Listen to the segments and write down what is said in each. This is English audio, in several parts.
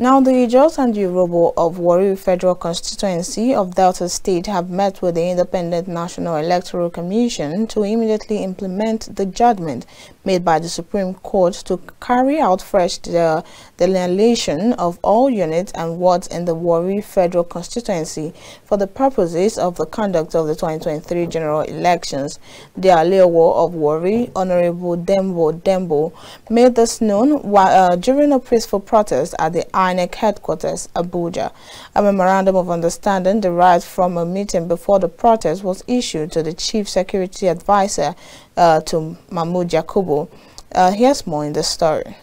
Now, the Ijaws and the Urhobos of Warri Federal Constituency of Delta State have met with the Independent National Electoral Commission to immediately implement the judgment made by the Supreme Court to carry out fresh delineation of all units and wards in the Warri Federal Constituency for the purposes of the conduct of the 2023 general elections. The Alewo of Warri, Honorable Dembo, made this known during a peaceful protest at the INEC headquarters, Abuja. A memorandum of understanding derived from a meeting before the protest was issued to the Chief Security Advisor to Mahmoud Yakubu. Here's more in the story.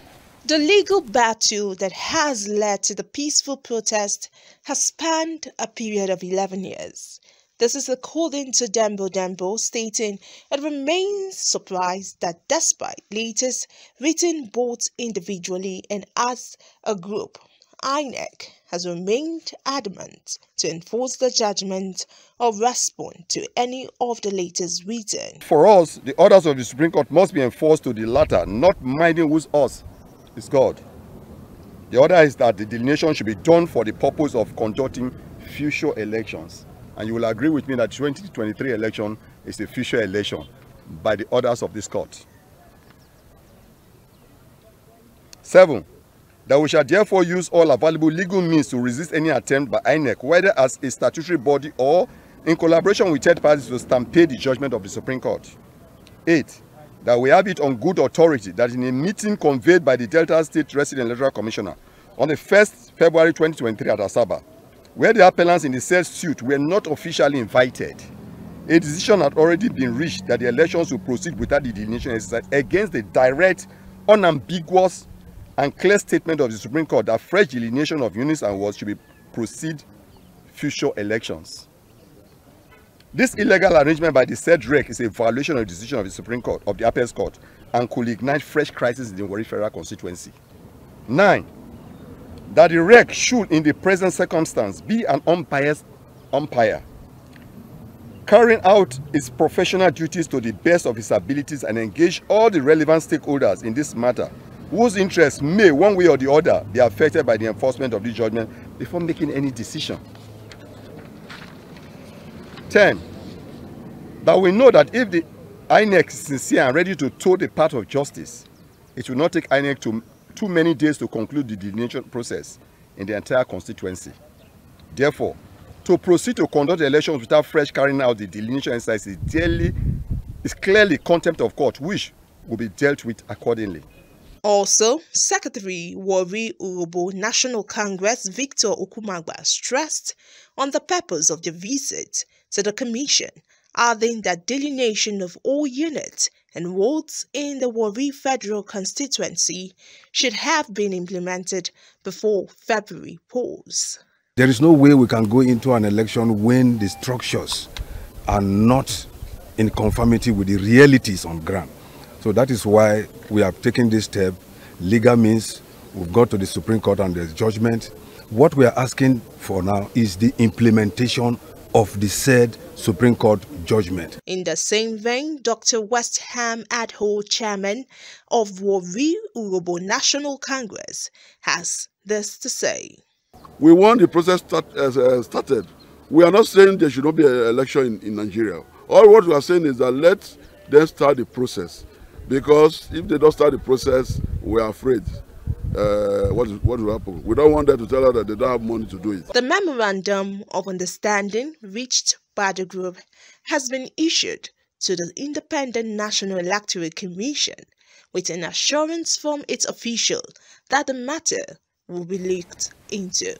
The legal battle that has led to the peaceful protest has spanned a period of 11 years. This is according to Dembo, stating it remains surprised that despite latest written both individually and as a group, INEC has remained adamant to enforce the judgment or respond to any of the latest written. For us, the orders of the Supreme Court must be enforced to the latter, not minding whose us is God. The order is that the delineation should be done for the purpose of conducting future elections. And you will agree with me that 2023 election is a future election by the orders of this court. 7. That we shall therefore use all available legal means to resist any attempt by INEC, whether as a statutory body or in collaboration with third parties, to stampede the judgment of the Supreme Court. 8. That we have it on good authority that in a meeting conveyed by the Delta State Resident Electoral Commissioner on the 1st February 2023 at Asaba, where the appellants in the said suit were not officially invited, a decision had already been reached that the elections will proceed without the delineation exercise against the direct, unambiguous, and clear statement of the Supreme Court that fresh delineation of units and wards should proceed future elections. This illegal arrangement by the said REC is a violation of the decision of the Supreme Court, of the Appeals Court, and could ignite fresh crisis in the Warri Federal constituency. 9. That the REC should, in the present circumstance, be an unbiased umpire, carrying out its professional duties to the best of its abilities and engage all the relevant stakeholders in this matter, whose interests may, one way or the other, be affected by the enforcement of this judgment before making any decision. 10. That we know that if the INEC is sincere and ready to toe the path of justice, it will not take INEC too many days to conclude the delineation process in the entire constituency. Therefore, to proceed to conduct the elections without fresh carrying out the delineation exercise is clearly contempt of court, which will be dealt with accordingly. Also, Secretary Warri Urhobos National Congress Victor Okumagba stressed on the purpose of the visit to the Commission, adding that delineation of all units and wards in the Warri Federal Constituency should have been implemented before February polls. There is no way we can go into an election when the structures are not in conformity with the realities on ground. So that is why we have taken this step. Legal means, we've got to the Supreme Court and there's judgment. What we are asking for now is the implementation of the said Supreme Court judgment. In the same vein, Dr. West Ham Adho, chairman of Warri Urhobos National Congress, has this to say. We want the process started. We are not saying there should not be an election in Nigeria. All what we are saying is that let them start the process. Because if they don't start the process, we are afraid what will happen. We don't want them to tell us that they don't have money to do it. The memorandum of understanding reached by the group has been issued to the Independent National Electoral Commission with an assurance from its official that the matter will be looked into.